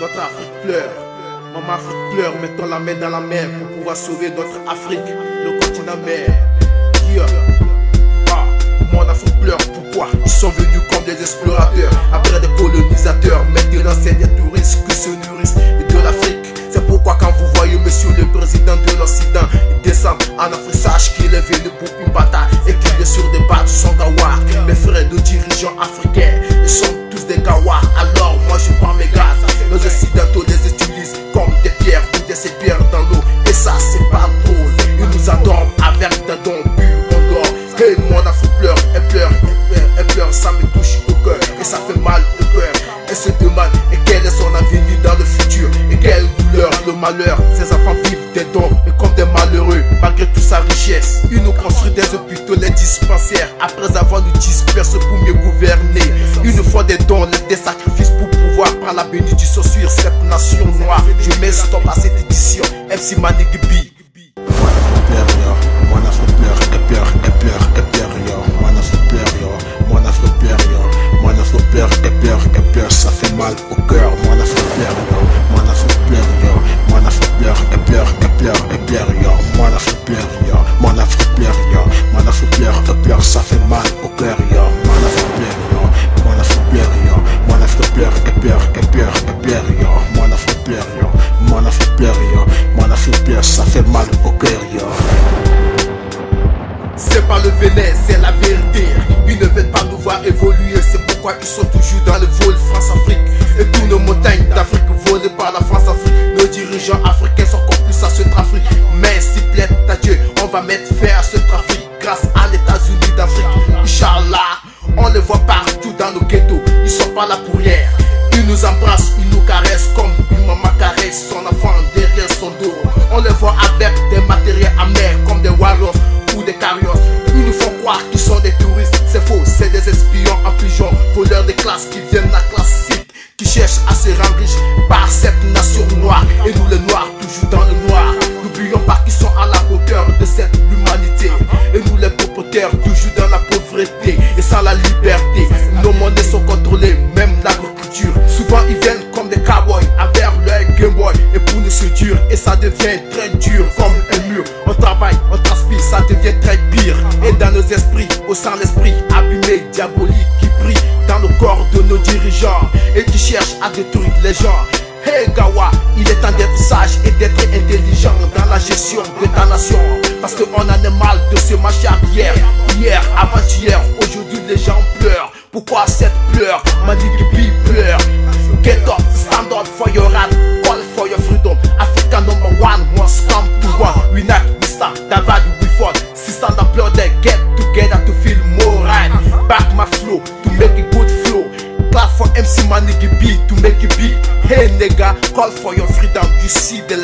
Notre Afrique pleure. Maman Afrique pleure, mettons la main dans la mer pour pouvoir sauver notre Afrique, le continent mère. Yeah. Ah, mon Afrique pleure, pourquoi? Ils sont venus comme des explorateurs, après des colonisateurs. Maintenant c'est des touristes qui se nourrissent de l'Afrique. C'est pourquoi quand vous voyez monsieur le président de l'Occident, il descend en Afrique, sache qu'il est venu pour une bataille et qu'il est sur des bateaux sans gawar. Mes frères, nos dirigeants africains, ils sont tous des gawars. Alors moi je prends mes gaz. Nos occidentaux les utilisent comme des pierres ou des pierres dans l'eau. Et ça c'est pas drôle. Ils nous adorent avec des dons purs, on dort. Et mon Afrique pleure, elle pleure, elle pleure, ça me touche au cœur. Et ça fait mal au cœur. Elle se demande et quel est son avenir dans le futur. Et quelle douleur, le malheur. Ces enfants vivent des dons, mais comme des malheureux. Malgré toute sa richesse, ils nous construisent des hôpitaux, les dispensaires. Après avoir nous dispersé pour mieux gouverner. Ils nous font des dons, des sacrifices pour pouvoir prendre la bénédiction sur cette nation noire. Je mets stop à cette édition. MC Manigibi. Mon Afrique pleure, elle pleure, elle pleure, elle pleure, yo. Mon Afrique pleure, yo. Mon Afrique pleure, yo. Mon Afrique pleure, elle pleure, elle pleure, ça fait mal au cœur. Mon Afrique pleure, yo. Mon Afrique pleure, yo. Mon Afrique pleure, elle pleure, elle pleure, elle pleure, yo. Mon Afrique pleure, yo. Mon Afrique pleure, yo. Mon Afrique pleure, elle pleure, ça fait mal au cœur, yo. Mon Afrique pleure, yo. Mon Afrique pleure, yo. Mon Afrique pleure, elle pleure, elle pleure, elle pleure, yo. Mon Afrique pleure, yo. Mon Afrique pleure, yo. Mon Afrique pleure, ça fait mal au cœur, yo. C'est pas le venin, c'est la vérité. Ils ne veulent pas nous voir évoluer. C'est pourquoi ils sont toujours dans le vol France-Afrique. Et toutes nos montagnes d'Afrique volées par la France-Afrique. Nos dirigeants africains sont complices à ce trafic. Mais s'il plaît à Dieu, on va mettre fin à ce trafic grâce à les États-Unis d'Afrique. Inch'Allah, on les voit partout dans nos ghettos. Ils sont pas là pour rien. Ils nous embrassent, ils nous caressent comme une maman caresse son enfant derrière son dos. On les voit avec des matériels amers comme des warriors ou des carrières. Ils nous font croire qu'ils sont des touristes. C'est faux, c'est des espions en pigeon, voleurs de classe qui viennent de la classe C, qui cherchent à se rendre riches par cette nation noire. Et nous les noirs, toujours dans le noir. N'oublions pas qu'ils sont à la hauteur de cette humanité. Et nous les propriétaires, toujours dans la pauvreté et sans la liberté. Nos monnaies sont contrôlées, même l'agriculture. Souvent ils viennent comme des cowboys avec leur Game Boy. Et pour nous c'est dur, et ça devient très dur comme un mur. On travaille, on transpire, ça devient très pire. Et dans nos esprits, au sein l'esprit abîmé, diabolique qui brille dans le corps de nos dirigeants et qui cherchent à détruire les gens. Hey Gawa, il est temps d'être sage et d'être intelligent dans la gestion de ta nation. Parce qu'on en a mal de ce marché arrière. Hier, avant-hier, aujourd'hui les gens pleurent. Pourquoi cette pleure? Manigibi pleure. Get up, stand up for your right, call for your freedom. Africa #1 must come to one. We not, we start, that value we fought. Sister and brother, get together to feel more right. Back my flow, to make a good flow. Clap for MC Manigibi to make it big. Hey nigga, call for your freedom, you see the